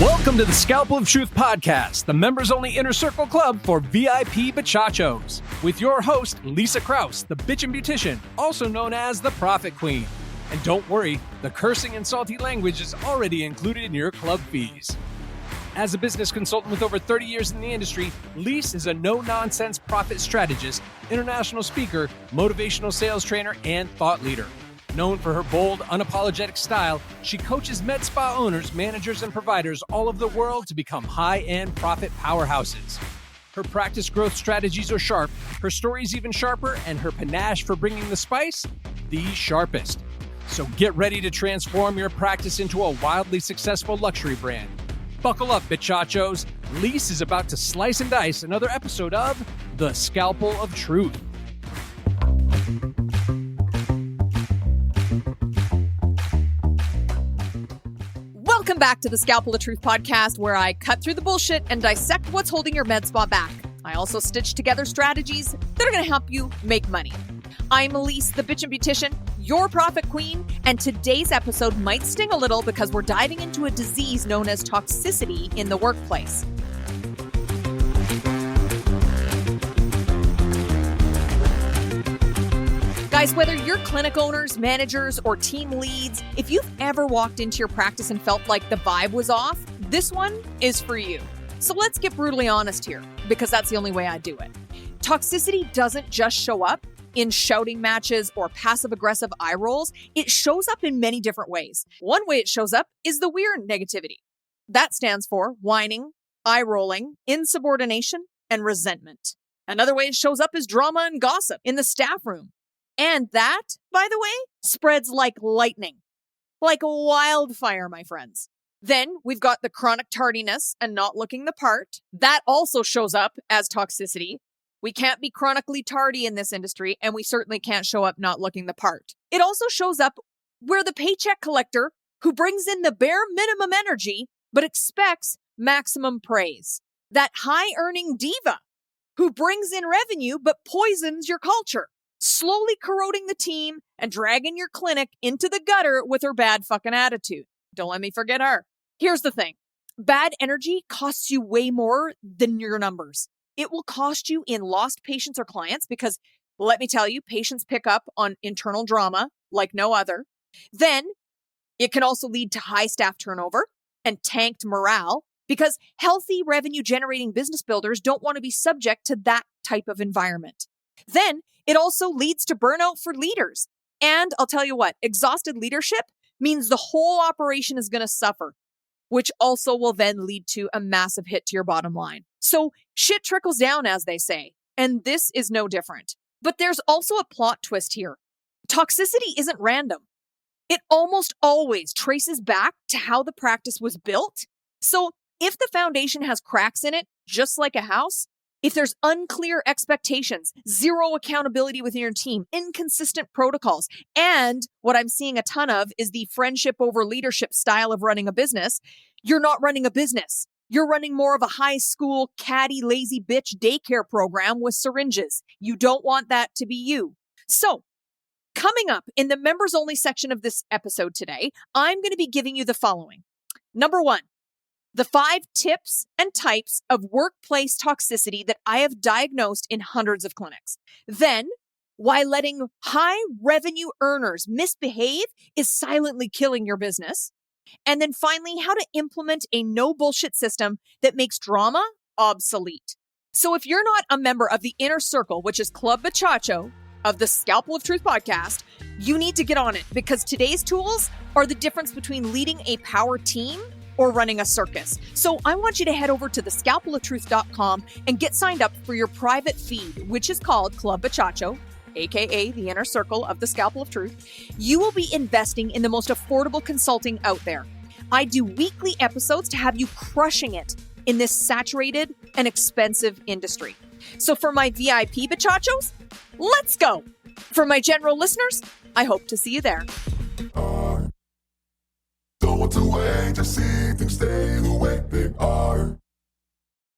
Welcome to the Scalpel of Truth podcast, the members-only inner circle club for VIP bachachos, with your host, Leisa Krauss, the Bitchin Beautician, also known as the Prophet Queen. And don't worry, the cursing and salty language is already included in your club fees. As a business consultant with over 30 years in the industry, Leisa is a no-nonsense profit strategist, international speaker, motivational sales trainer, and thought leader. Known for her bold, unapologetic style, she coaches med spa owners, managers, and providers all over the world to become high-end profit powerhouses. Her practice growth strategies are sharp, her stories even sharper, and her panache for bringing the spice, the sharpest. So get ready to transform your practice into a wildly successful luxury brand. Buckle up, bitchachos. Leisa is about to slice and dice another episode of The Scalpel of Truth. Welcome back to the Scalpel of Truth podcast, where I cut through the bullshit and dissect what's holding your med spa back. I also stitch together strategies that are going to help you make money. I'm Leisa, the Bitchin Beautician, your Prophet Queen, and today's episode might sting a little because we're diving into a disease known as toxicity in the workplace. Guys, whether you're clinic owners, managers, or team leads, if you've ever walked into your practice and felt like the vibe was off, this one is for you. So let's get brutally honest here, because that's the only way I do it. Toxicity doesn't just show up in shouting matches or passive-aggressive eye rolls. It shows up in many different ways. One way it shows up is the weird negativity. That stands for whining, eye rolling, insubordination, and resentment. Another way it shows up is drama and gossip in the staff room. And that, by the way, spreads like lightning, like wildfire, my friends. Then we've got the chronic tardiness and not looking the part. That also shows up as toxicity. We can't be chronically tardy in this industry, and we certainly can't show up not looking the part. It also shows up where the paycheck collector who brings in the bare minimum energy but expects maximum praise. That high-earning diva who brings in revenue but poisons your culture, slowly corroding the team and dragging your clinic into the gutter with her bad fucking attitude. Don't let me forget her. Here's the thing. Bad energy costs you way more than your numbers. It will cost you in lost patients or clients because, let me tell you, patients pick up on internal drama like no other. Then it can also lead to high staff turnover and tanked morale because healthy revenue-generating business builders don't want to be subject to that type of environment. Then it also leads to burnout for leaders. And I'll tell you what, exhausted leadership means the whole operation is going to suffer, which also will then lead to a massive hit to your bottom line. So shit trickles down, as they say, and this is no different. But there's also a plot twist here. Toxicity isn't random. It almost always traces back to how the practice was built. So if the foundation has cracks in it, just like a house, if there's unclear expectations, zero accountability within your team, inconsistent protocols, and what I'm seeing a ton of is the friendship over leadership style of running a business, you're not running a business. You're running more of a high school, catty, lazy bitch daycare program with syringes. You don't want that to be you. So, coming up in the members only section of this episode today, I'm going to be giving you the following. Number 1. The 5 tips and types of workplace toxicity that I have diagnosed in hundreds of clinics. Then, why letting high revenue earners misbehave is silently killing your business. And then finally, how to implement a no bullshit system that makes drama obsolete. So if you're not a member of the inner circle, which is Club Bachacho of the Scalpel of Truth podcast, you need to get on it because today's tools are the difference between leading a power team or running a circus. So I want you to head over to thescalpeloftruth.com and get signed up for your private feed, which is called Club Bachacho, a.k.a. the inner circle of the Scalpel of Truth. You will be investing in the most affordable consulting out there. I do weekly episodes to have you crushing it in this saturated and expensive industry. So for my VIP bachachos, let's go. For my general listeners, I hope to see you there. Don't want to wait to see things stay the way they are.